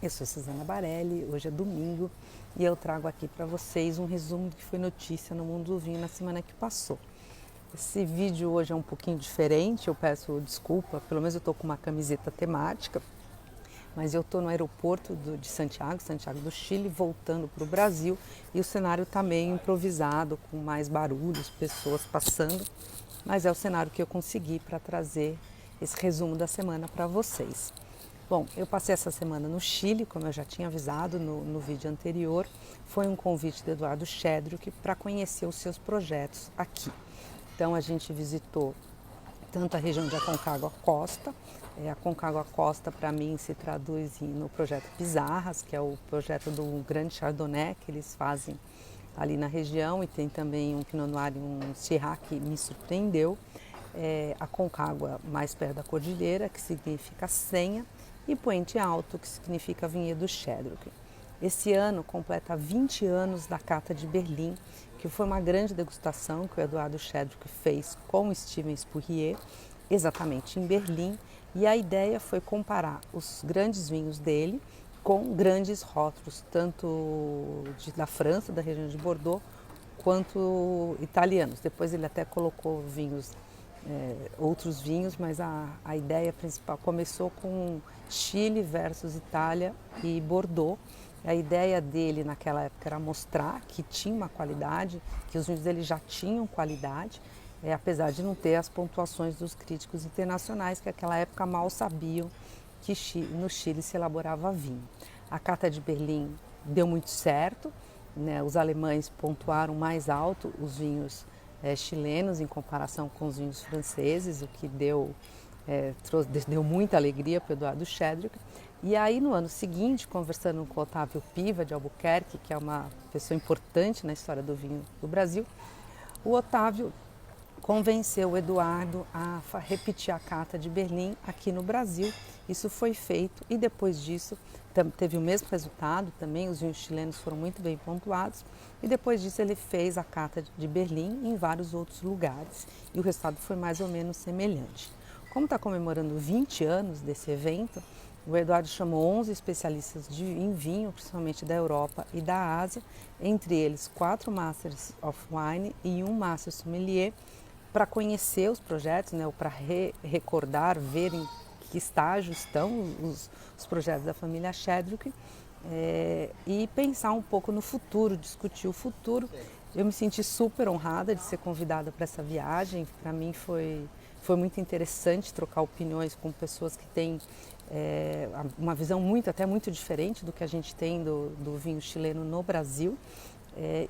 Eu sou Suzana Barelli, hoje é domingo e eu trago aqui para vocês um resumo do que foi notícia no mundo do vinho na semana que passou. Esse vídeo hoje é um pouquinho diferente, eu peço desculpa, pelo menos eu estou com uma camiseta temática, mas eu estou no aeroporto de Santiago do Chile, voltando para o Brasil e o cenário está meio improvisado, com mais barulhos, pessoas passando, mas é o cenário que eu consegui para trazer esse resumo da semana para vocês. Bom, eu passei essa semana no Chile, como eu já tinha avisado no vídeo anterior. Foi um convite do Eduardo Schedruck para conhecer os seus projetos aqui. Então a gente visitou tanto a região de Aconcagua Costa. Aconcagua Costa para mim se traduz no projeto Pizarras, que é o projeto do grande Chardonnay que eles fazem ali na região, e tem também um Pinot Noir e um Syrah que me surpreendeu. Aconcagua mais perto da cordilheira, que significa senha, e Puente Alto, que significa vinhedo Schedruck. Esse ano completa 20 anos da Cata de Berlim, que foi uma grande degustação que o Eduardo Schedruck fez com o Steven Spurrier, exatamente em Berlim, e a ideia foi comparar os grandes vinhos dele com grandes rótulos, tanto da França, da região de Bordeaux, quanto italianos. Depois ele até colocou outros vinhos, mas a ideia principal começou com Chile versus Itália e Bordeaux. A ideia dele naquela época era mostrar que tinha uma qualidade, que os vinhos dele já tinham qualidade, apesar de não ter as pontuações dos críticos internacionais, que naquela época mal sabiam que no Chile se elaborava vinho. A Cata de Berlim deu muito certo, né? Os alemães pontuaram mais alto os vinhos chilenos em comparação com os vinhos franceses, o que deu muita alegria para o Eduardo Schedruck. E aí no ano seguinte, conversando com o Otávio Piva de Albuquerque, que é uma pessoa importante na história do vinho do Brasil, o Otávio convenceu o Eduardo a repetir a Cata de Berlim aqui no Brasil. Isso foi feito e depois disso teve o mesmo resultado também, os vinhos chilenos foram muito bem pontuados, e depois disso ele fez a Cata de Berlim em vários outros lugares e o resultado foi mais ou menos semelhante. Como está comemorando 20 anos desse evento, o Eduardo chamou 11 especialistas em vinho, principalmente da Europa e da Ásia, entre eles 4 Masters of Wine e um Master Sommelier, para conhecer os projetos, né, ou para recordar, ver em que estágio estão os projetos da família Schedruck, e pensar um pouco no futuro, discutir o futuro. Eu me senti super honrada de ser convidada para essa viagem. Para mim foi muito interessante trocar opiniões com pessoas que têm uma visão até muito diferente do que a gente tem do vinho chileno no Brasil.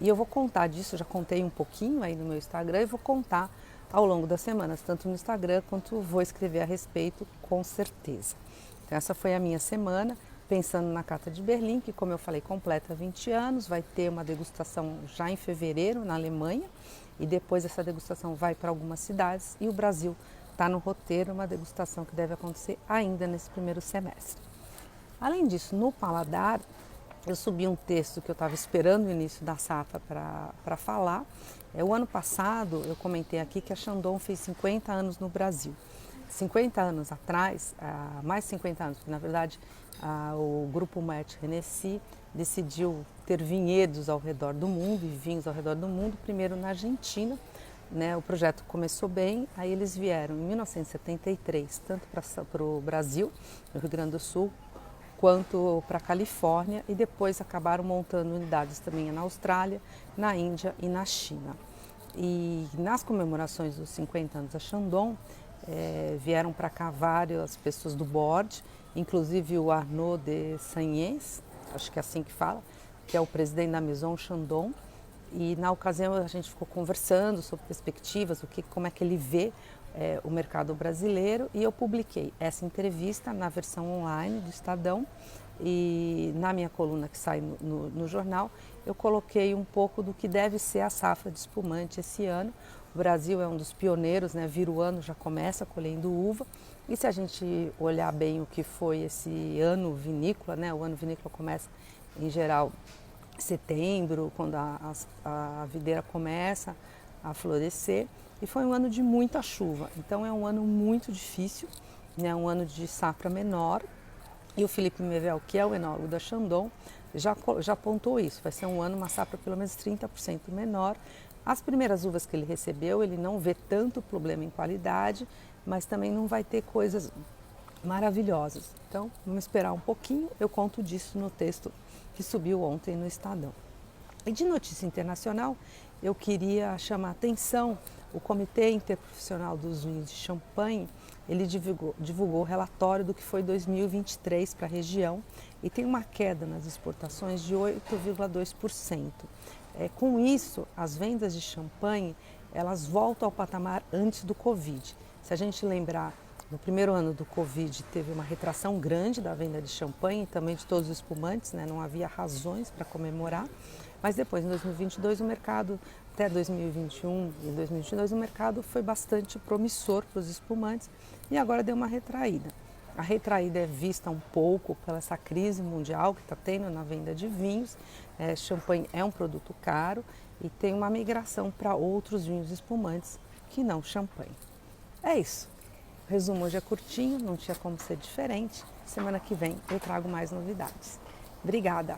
E eu vou contar disso, já contei um pouquinho aí no meu Instagram e vou contar ao longo das semanas, tanto no Instagram quanto vou escrever a respeito, com certeza. Então essa foi a minha semana, pensando na Cata de Berlim, que como eu falei, completa 20 anos, vai ter uma degustação já em fevereiro na Alemanha, e depois essa degustação vai para algumas cidades, e o Brasil está no roteiro, uma degustação que deve acontecer ainda nesse primeiro semestre. Além disso, no paladar, eu subi um texto que eu estava esperando o início da safra para falar. O ano passado eu comentei aqui que a Chandon fez 50 anos no Brasil. 50 anos atrás, mais 50 anos, porque na verdade o grupo Moet Hennessy decidiu ter vinhedos ao redor do mundo e vinhos ao redor do mundo, primeiro na Argentina. Né, o projeto começou bem, aí eles vieram em 1973, tanto para o Brasil, no Rio Grande do Sul, quanto para a Califórnia, e depois acabaram montando unidades também na Austrália, na Índia e na China. E nas comemorações dos 50 anos da Chandon, vieram para cá várias pessoas do board, inclusive o Arnaud de Sanyes, acho que é assim que fala, que é o presidente da Maison Chandon. E na ocasião a gente ficou conversando sobre perspectivas, como é que ele vê o mercado brasileiro, e eu publiquei essa entrevista na versão online do Estadão, e na minha coluna que sai no jornal eu coloquei um pouco do que deve ser a safra de espumante esse ano. O Brasil é um dos pioneiros, né? Vira o ano, já começa colhendo uva, e se a gente olhar bem o que foi esse ano vinícola, né? O ano vinícola começa em geral setembro, quando a videira começa a florescer, e foi um ano de muita chuva, então é um ano muito difícil, né? Um ano de safra menor, E o Felipe Mevel, que é o enólogo da Chandon, já apontou isso. Vai ser um ano, uma safra pelo menos 30% menor. As primeiras uvas que ele recebeu, ele não vê tanto problema em qualidade, mas também não vai ter coisas maravilhosas. Então, vamos esperar um pouquinho. Eu conto disso no texto que subiu ontem no Estadão. E de notícia internacional, eu queria chamar a atenção, o Comitê Interprofissional dos Vinhos de Champagne, ele divulgou o relatório do que foi 2023 para a região e tem uma queda nas exportações de 8,2%. Com isso, as vendas de champanhe, elas voltam ao patamar antes do Covid. Se a gente lembrar, no primeiro ano do Covid teve uma retração grande da venda de champanhe e também de todos os espumantes, né? Não havia razões para comemorar. Mas depois, em 2022, o mercado, até 2021 e 2022, o mercado foi bastante promissor para os espumantes e agora deu uma retraída. A retraída é vista um pouco pela essa crise mundial que está tendo na venda de vinhos. Champanhe é um produto caro e tem uma migração para outros vinhos espumantes que não champanhe. É isso. O resumo hoje é curtinho, não tinha como ser diferente. Semana que vem eu trago mais novidades. Obrigada!